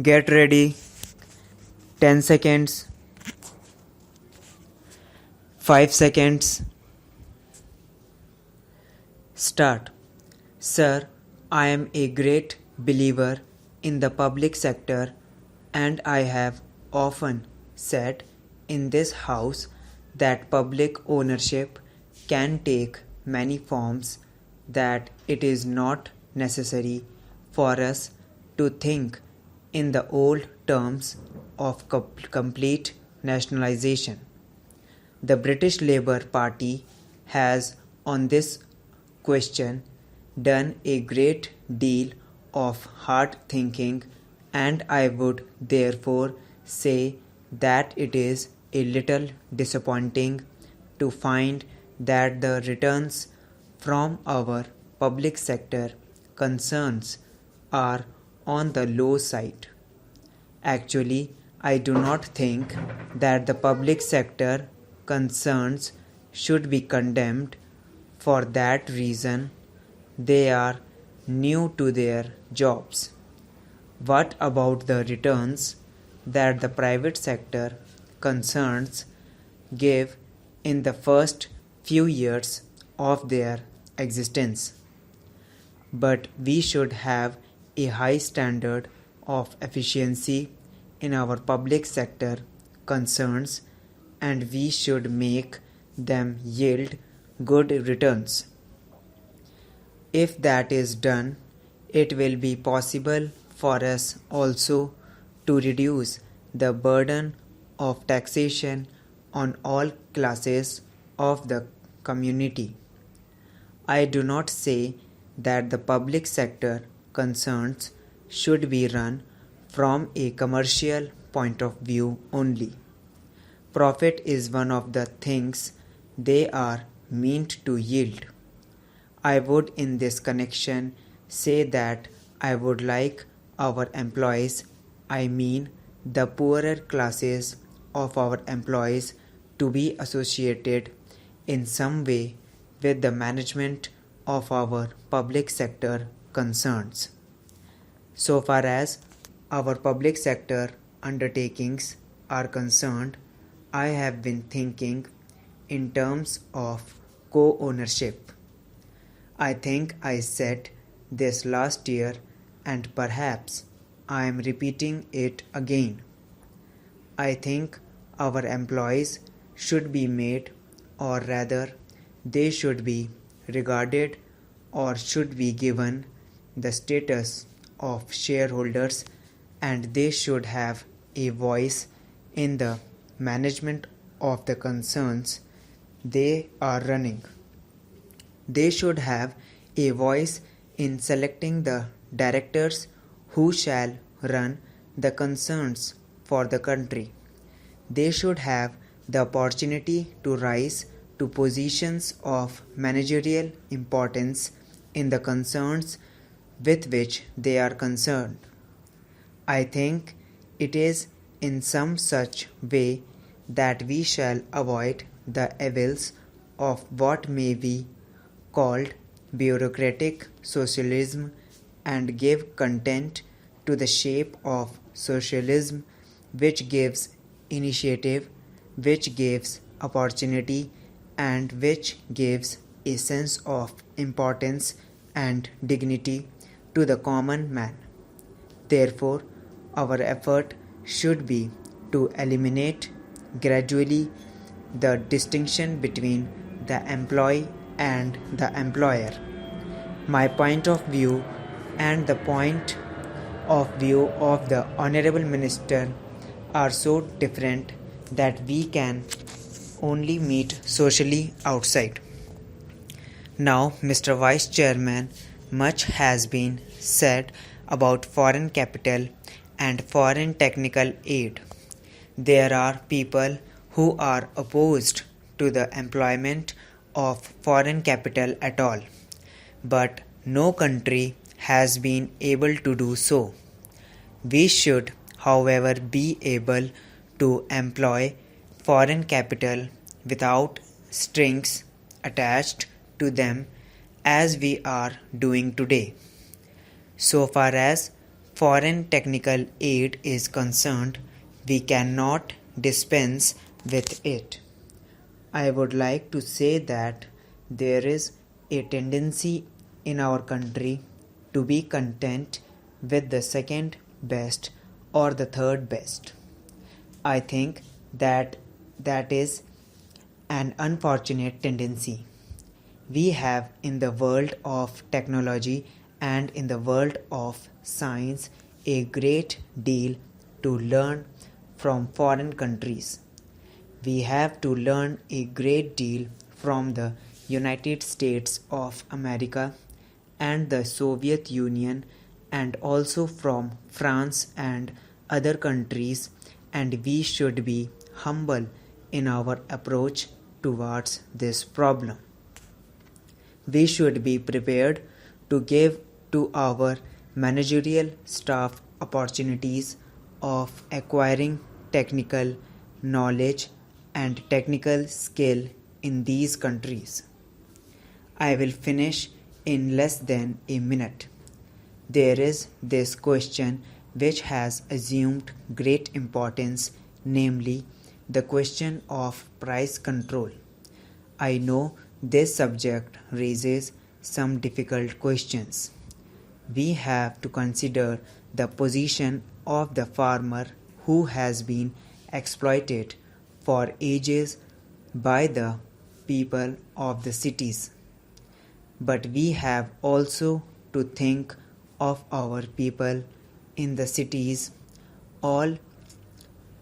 Get ready. 10 seconds. 5 seconds. Start. Sir, I am a great believer in the public sector, and I have often said in this house that public ownership can take many forms, that it is not necessary for us to think in the old terms of complete nationalization. The British Labour Party has on this question done a great deal of hard thinking, and I would therefore say that it is a little disappointing to find that the returns from our public sector concerns are on the low side. Actually, I do not think that the public sector concerns should be condemned. For that reason, they are new to their jobs. What about the returns that the private sector concerns give in the first few years of their existence? But we should have a high standard of efficiency in our public sector concerns, and we should make them yield good returns. If that is done, it will be possible for us also to reduce the burden of taxation on all classes of the community. I do not say that the public sector concerns should be run from a commercial point of view only. Profit is one of the things they are meant to yield. I would in this connection say that I would like our employees, I mean the poorer classes of our employees, to be associated in some way with the management of our public sector concerns. So far as our public sector undertakings are concerned, I have been thinking in terms of co-ownership. I think I said this last year, and perhaps I am repeating it again. I think our employees should be made, or rather they should be regarded or should be given the status of shareholders, and they should have a voice in the management of the concerns they are running. They should have a voice in selecting the directors who shall run the concerns for the country. They should have the opportunity to rise to positions of managerial importance in the concerns with which they are concerned. I think it is in some such way that we shall avoid the evils of what may be called bureaucratic socialism, and give content to the shape of socialism which gives initiative, which gives opportunity, and which gives a sense of importance and dignity to the common man. Therefore, our effort should be to eliminate gradually the distinction between the employee and the employer. My point of view and the point of view of the Honorable Minister are so different that we can only meet socially outside. Now, Mr. Vice Chairman, much has been said about foreign capital and foreign technical aid. There are people who are opposed to the employment of foreign capital at all, but no country has been able to do so. We should, however, be able to employ foreign capital without strings attached to them, as we are doing today. So far as foreign technical aid is concerned, we cannot dispense with it. I would like to say that there is a tendency in our country to be content with the second best or the third best. I think that is an unfortunate tendency. We have in the world of technology and in the world of science a great deal to learn from foreign countries. We have to learn a great deal from the United States of America and the Soviet Union, and also from France and other countries, and we should be humble in our approach towards this problem. We should be prepared to give to our managerial staff opportunities of acquiring technical knowledge and technical skill in these countries. I will finish in less than a minute. There is this question which has assumed great importance, namely the question of price control. I know this subject raises some difficult questions. We have to consider the position of the farmer who has been exploited for ages by the people of the cities. But we have also to think of our people in the cities, all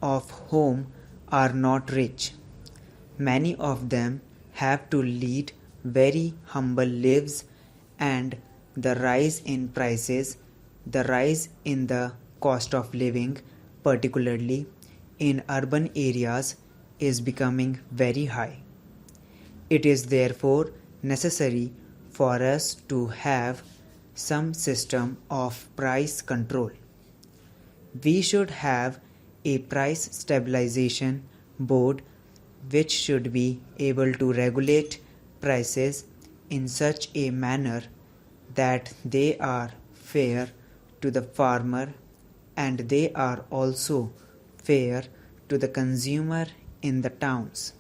of whom are not rich. Many of them have to lead very humble lives, and the rise in prices, the rise in the cost of living, particularly in urban areas, is becoming very high. It is therefore necessary for us to have some system of price control. We should have a price stabilization board which should be able to regulate prices in such a manner that they are fair to the farmer and they are also fair to the consumer in the towns.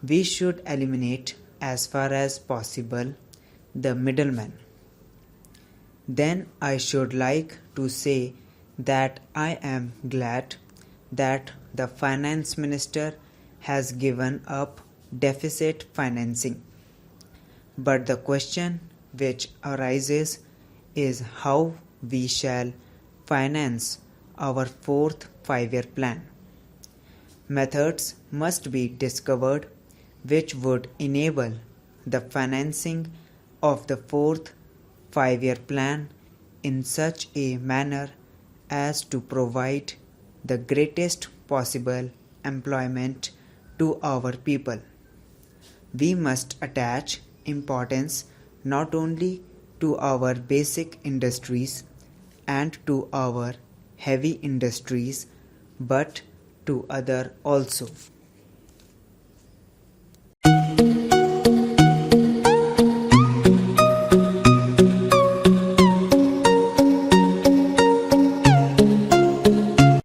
We should eliminate as far as possible the middleman. Then I should like to say that I am glad that the finance minister has given up deficit financing. But the question which arises is how we shall finance our fourth 5-year plan. Methods must be discovered which would enable the financing of the fourth 5-year plan in such a manner as to provide the greatest possible employment to our people. We must attach importance not only to our basic industries and to our heavy industries, but to other also.